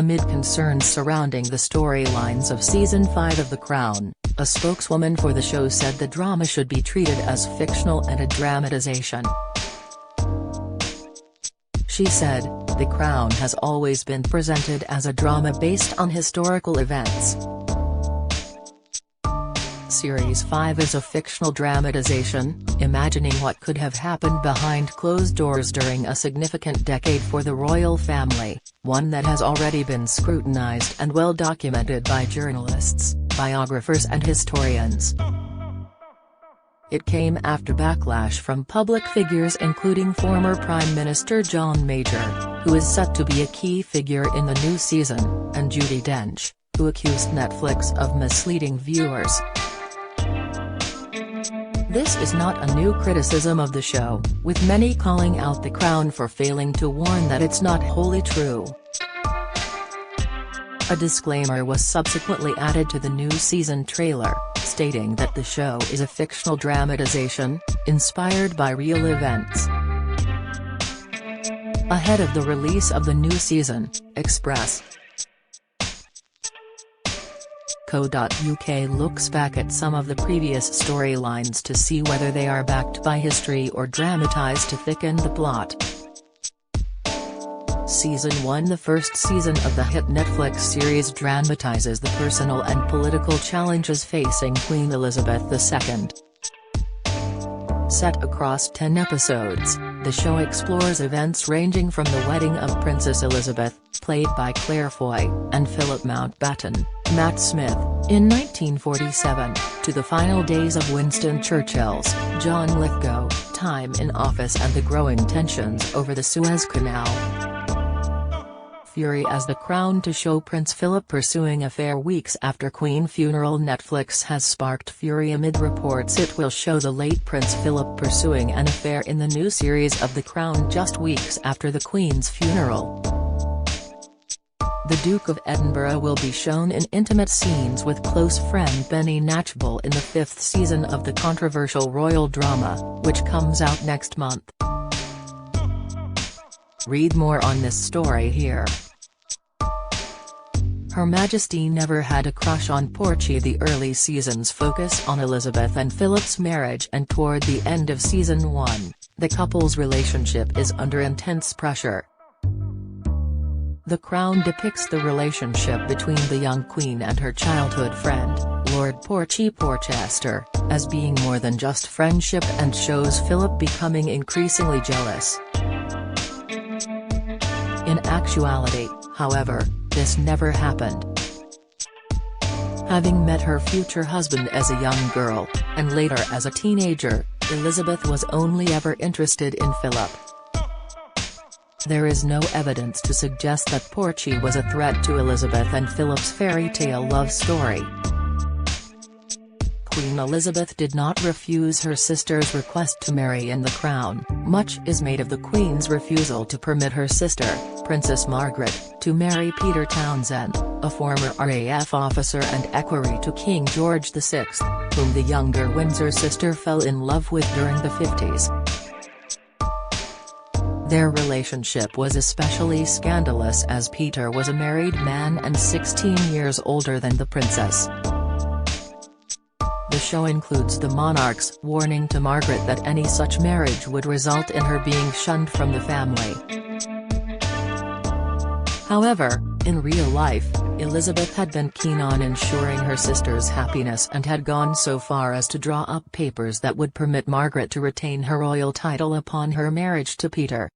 Amid concerns surrounding the storylines of Season 5 of The Crown, a spokeswoman for the show said the drama should be treated as fictional and a dramatization. She said, "The Crown has always been presented as a drama based on historical events. Series 5 is a fictional dramatization, imagining what could have happened behind closed doors during a significant decade for the royal family, one that has already been scrutinized and well documented by journalists, biographers and historians." It came after backlash from public figures including former Prime Minister John Major, who is set to be a key figure in the new season, and Judi Dench, who accused Netflix of misleading viewers. This is not a new criticism of the show, with many calling out The Crown for failing to warn that it's not wholly true. A disclaimer was subsequently added to the new season trailer, stating that the show is a fictional dramatization, inspired by real events. Ahead of the release of the new season, Express.co.uk looks back at some of the previous storylines to see whether they are backed by history or dramatized to thicken the plot. Season 1 The first season of the hit Netflix series dramatizes the personal and political challenges facing Queen Elizabeth II. Set across 10 episodes, the show explores events ranging from the wedding of Princess Elizabeth, played by Claire Foy, and Philip Mountbatten, Matt Smith, in 1947, to the final days of Winston Churchill's, John Lithgow, time in office and the growing tensions over the Suez Canal. Fury as The Crown to show Prince Philip pursuing affair weeks after Queen funeral. Netflix has sparked fury amid reports it will show the late Prince Philip pursuing an affair in the new series of The Crown just weeks after the Queen's funeral. The Duke of Edinburgh will be shown in intimate scenes with close friend Benny Knatchbull in the 5th season of the controversial royal drama, which comes out next month. Read more on this story here. Her Majesty never had a crush on Portia. The early seasons focus on Elizabeth and Philip's marriage, and toward the end of Season 1, the couple's relationship is under intense pressure. The Crown depicts the relationship between the young Queen and her childhood friend, Lord Porchester, as being more than just friendship, and shows Philip becoming increasingly jealous. In actuality, however, this never happened. Having met her future husband as a young girl, and later as a teenager, Elizabeth was only ever interested in Philip. There is no evidence to suggest that Portia was a threat to Elizabeth and Philip's fairy tale love story. Queen Elizabeth did not refuse her sister's request to marry in The Crown. Much is made of the Queen's refusal to permit her sister, Princess Margaret, to marry Peter Townsend, a former RAF officer and equerry to King George VI, whom the younger Windsor sister fell in love with during the 50s. Their relationship was especially scandalous as Peter was a married man and 16 years older than the princess. The show includes the monarch's warning to Margaret that any such marriage would result in her being shunned from the family. However, in real life, Elizabeth had been keen on ensuring her sister's happiness and had gone so far as to draw up papers that would permit Margaret to retain her royal title upon her marriage to Peter.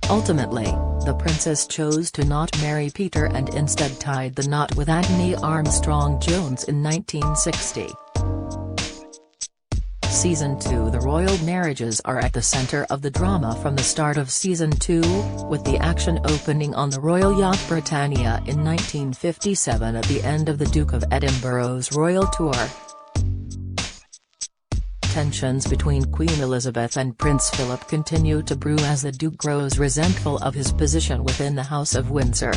Ultimately, the princess chose to not marry Peter and instead tied the knot with Anthony Armstrong-Jones in 1960. Season 2 The royal marriages are at the center of the drama from the start of Season 2, with the action opening on the royal yacht Britannia in 1957 at the end of the Duke of Edinburgh's royal tour. Tensions between Queen Elizabeth and Prince Philip continue to brew as the Duke grows resentful of his position within the House of Windsor.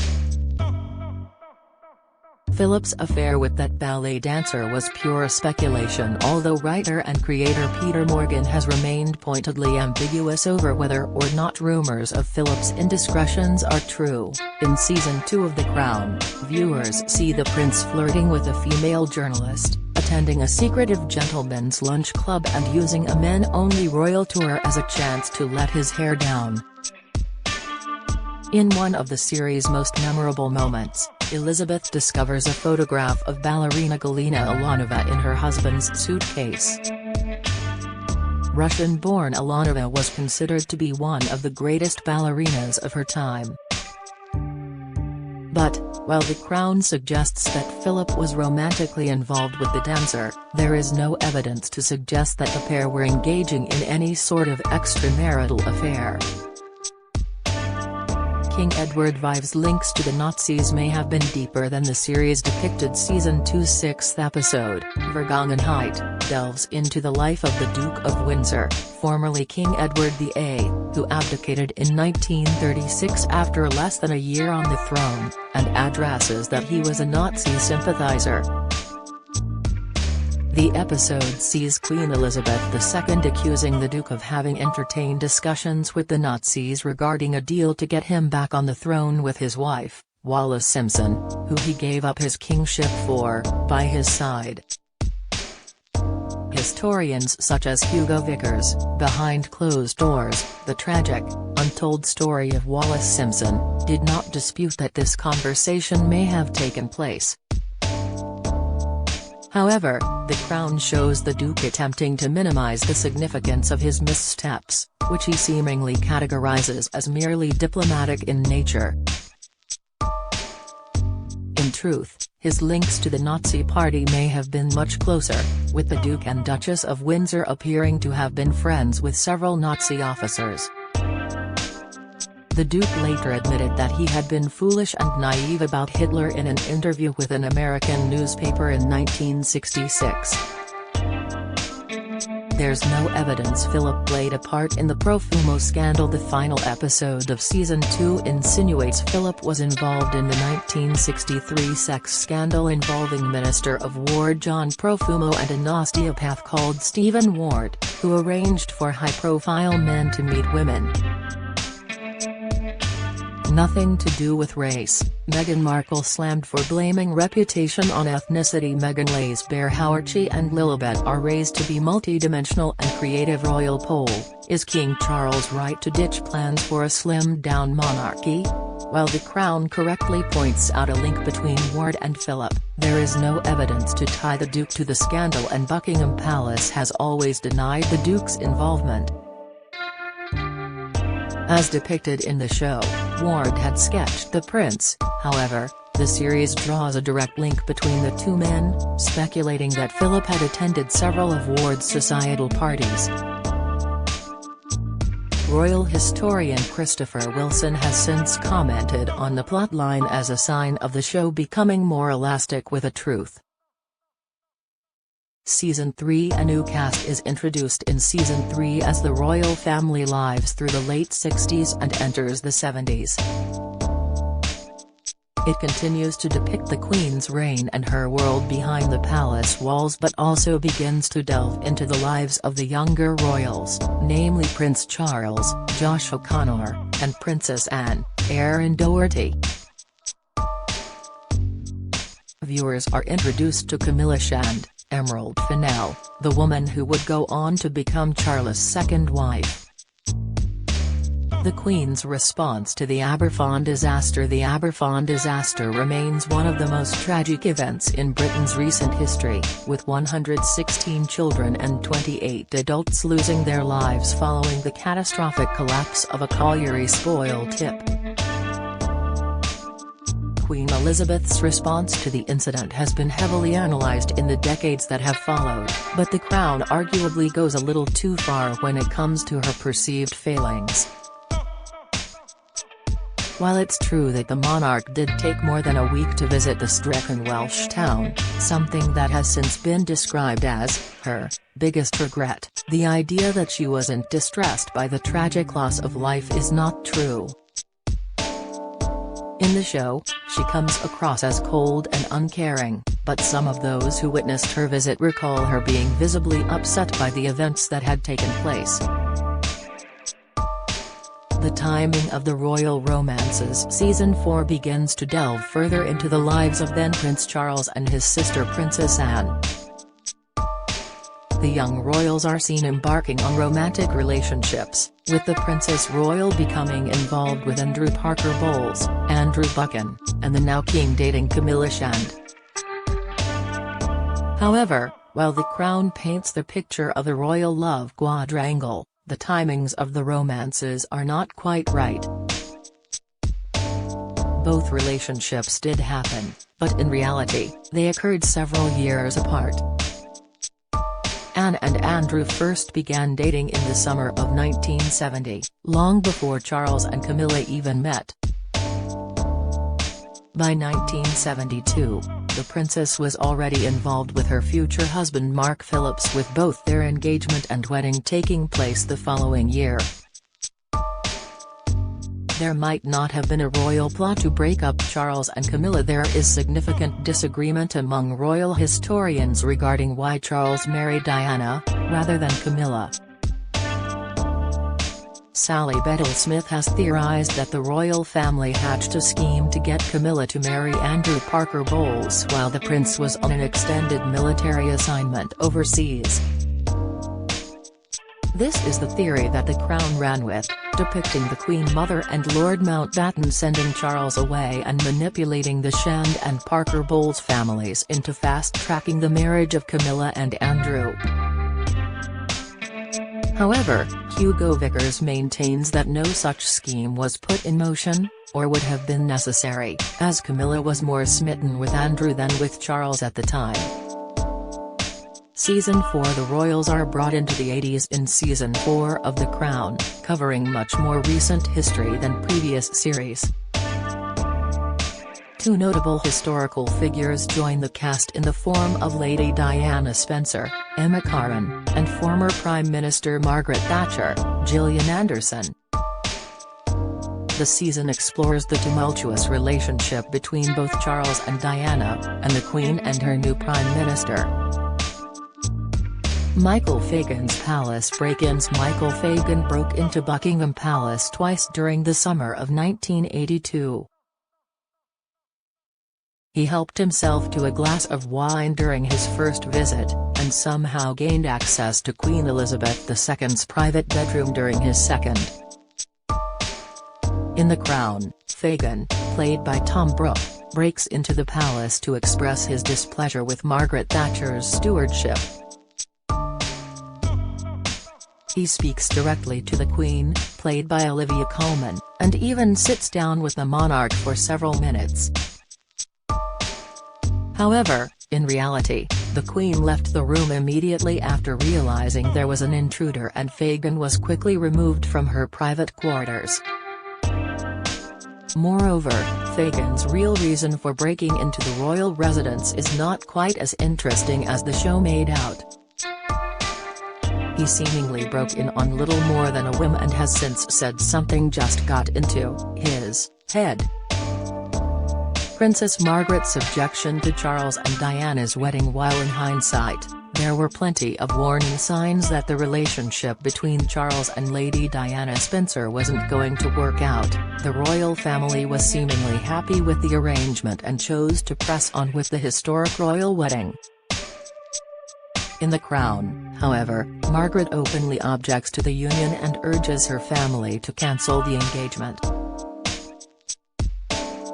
Philip's affair with that ballet dancer was pure speculation, although writer and creator Peter Morgan has remained pointedly ambiguous over whether or not rumors of Philip's indiscretions are true. In Season 2 of The Crown, viewers see the prince flirting with a female journalist, attending a secretive gentlemen's lunch club and using a men-only royal tour as a chance to let his hair down. In one of the series' most memorable moments, Elizabeth discovers a photograph of ballerina Galina Ilanova in her husband's suitcase. Russian-born Ilanova was considered to be one of the greatest ballerinas of her time. But, while The Crown suggests that Philip was romantically involved with the dancer, there is no evidence to suggest that the pair were engaging in any sort of extramarital affair. King Edward VI's links to the Nazis may have been deeper than the series depicted. Season 2's 6th episode, Vergangenheit, delves into the life of the Duke of Windsor, formerly King Edward VIII, who abdicated in 1936 after less than a year on the throne, and addresses that he was a Nazi sympathizer. The episode sees Queen Elizabeth II accusing the Duke of having entertained discussions with the Nazis regarding a deal to get him back on the throne with his wife, Wallis Simpson, who he gave up his kingship for, by his side. Historians such as Hugo Vickers, Behind Closed Doors, The Tragic, Untold Story of Wallis Simpson, did not dispute that this conversation may have taken place. However, The Crown shows the Duke attempting to minimize the significance of his missteps, which he seemingly categorizes as merely diplomatic in nature. In truth, his links to the Nazi Party may have been much closer, with the Duke and Duchess of Windsor appearing to have been friends with several Nazi officers. The Duke later admitted that he had been foolish and naive about Hitler in an interview with an American newspaper in 1966. There's no evidence Philip played a part in the Profumo scandal. The final episode of Season 2 insinuates Philip was involved in the 1963 sex scandal involving Minister of War John Profumo and an osteopath called Stephen Ward, who arranged for high-profile men to meet women. Nothing to do with race, Meghan Markle slammed for blaming reputation on ethnicity. Meghan lays bare how Archie and Lilibet are raised to be multidimensional and creative. Royal poll, is King Charles right to ditch plans for a slimmed-down monarchy? While The Crown correctly points out a link between Ward and Philip, there is no evidence to tie the Duke to the scandal, and Buckingham Palace has always denied the Duke's involvement. As depicted in the show, Ward had sketched the prince. However, the series draws a direct link between the two men, speculating that Philip had attended several of Ward's societal parties. Royal historian Christopher Wilson has since commented on the plotline as a sign of the show becoming more elastic with a truth. Season 3. A new cast is introduced in Season 3 as the royal family lives through the late 60s and enters the 70s. It continues to depict the Queen's reign and her world behind the palace walls, but also begins to delve into the lives of the younger royals, namely Prince Charles, Josh O'Connor, and Princess Anne, Erin Doherty. Viewers are introduced to Camilla Shand, Emerald Fennell, the woman who would go on to become Charles' second wife. The Queen's response to the Aberfon disaster. The Aberfon disaster remains one of the most tragic events in Britain's recent history, with 116 children and 28 adults losing their lives following the catastrophic collapse of a colliery spoil tip. Queen Elizabeth's response to the incident has been heavily analysed in the decades that have followed, but The Crown arguably goes a little too far when it comes to her perceived failings. While it's true that the monarch did take more than a week to visit the stricken Welsh town, something that has since been described as her biggest regret, the idea that she wasn't distressed by the tragic loss of life is not true. In the show, she comes across as cold and uncaring, but some of those who witnessed her visit recall her being visibly upset by the events that had taken place. The timing of the royal romances. Season 4 begins to delve further into the lives of then Prince Charles and his sister Princess Anne. The young royals are seen embarking on romantic relationships, with the Princess Royal becoming involved with Andrew Parker Bowles, Andrew Buchan, and the now king dating Camilla Shand. However, while The Crown paints the picture of the royal love quadrangle, the timings of the romances are not quite right. Both relationships did happen, but in reality, they occurred several years apart. Anne and Andrew first began dating in the summer of 1970, long before Charles and Camilla even met. By 1972, the princess was already involved with her future husband Mark Phillips, with both their engagement and wedding taking place the following year. There might not have been a royal plot to break up Charles and Camilla. There is significant disagreement among royal historians regarding why Charles married Diana, rather than Camilla. Sally Bedell-Smith has theorized that the royal family hatched a scheme to get Camilla to marry Andrew Parker Bowles while the prince was on an extended military assignment overseas. This is the theory that The Crown ran with, depicting the Queen Mother and Lord Mountbatten sending Charles away and manipulating the Shand and Parker Bowles families into fast-tracking the marriage of Camilla and Andrew. However, Hugo Vickers maintains that no such scheme was put in motion, or would have been necessary, as Camilla was more smitten with Andrew than with Charles at the time. Season 4. The royals are brought into the 80s in Season 4 of The Crown, covering much more recent history than previous series. Two notable historical figures join the cast in the form of Lady Diana Spencer, Emma Corrin, and former Prime Minister Margaret Thatcher, Gillian Anderson. The season explores the tumultuous relationship between both Charles and Diana, and the Queen and her new Prime Minister. Michael Fagan's palace break-ins. Michael Fagan broke into Buckingham Palace twice during the summer of 1982. He helped himself to a glass of wine during his first visit, and somehow gained access to Queen Elizabeth II's private bedroom during his second. In The Crown, Fagan, played by Tom Brooke, breaks into the palace to express his displeasure with Margaret Thatcher's stewardship. He speaks directly to the Queen, played by Olivia Colman, and even sits down with the monarch for several minutes. However, in reality, the Queen left the room immediately after realizing there was an intruder, and Fagan was quickly removed from her private quarters. Moreover, Fagan's real reason for breaking into the royal residence is not quite as interesting as the show made out. He seemingly broke in on little more than a whim and has since said something just got into his head. Princess Margaret's objection to Charles and Diana's wedding. While in hindsight, there were plenty of warning signs that the relationship between Charles and Lady Diana Spencer wasn't going to work out, the royal family was seemingly happy with the arrangement and chose to press on with the historic royal wedding. In The Crown, however, Margaret openly objects to the union and urges her family to cancel the engagement.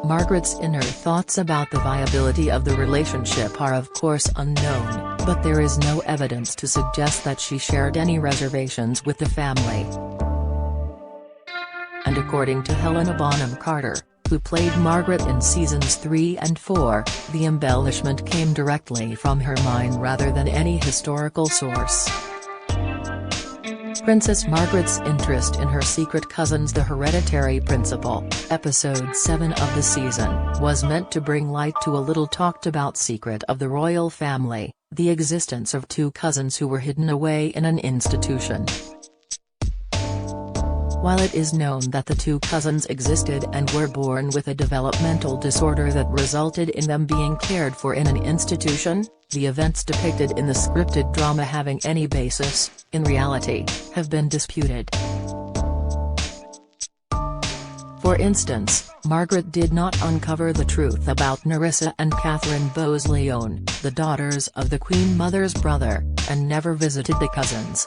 Margaret's inner thoughts about the viability of the relationship are of course unknown, but there is no evidence to suggest that she shared any reservations with the family. And according to Helena Bonham Carter, who played Margaret in Seasons 3 and 4, the embellishment came directly from her mind rather than any historical source. Princess Margaret's interest in her secret cousins. The Hereditary Principle, Episode 7 of the season, was meant to bring light to a little talked about secret of the royal family, the existence of two cousins who were hidden away in an institution. While it is known that the two cousins existed and were born with a developmental disorder that resulted in them being cared for in an institution, the events depicted in the scripted drama having any basis, in reality, have been disputed. For instance, Margaret did not uncover the truth about Nerissa and Catherine Bowes-Lyon, the daughters of the Queen Mother's brother, and never visited the cousins.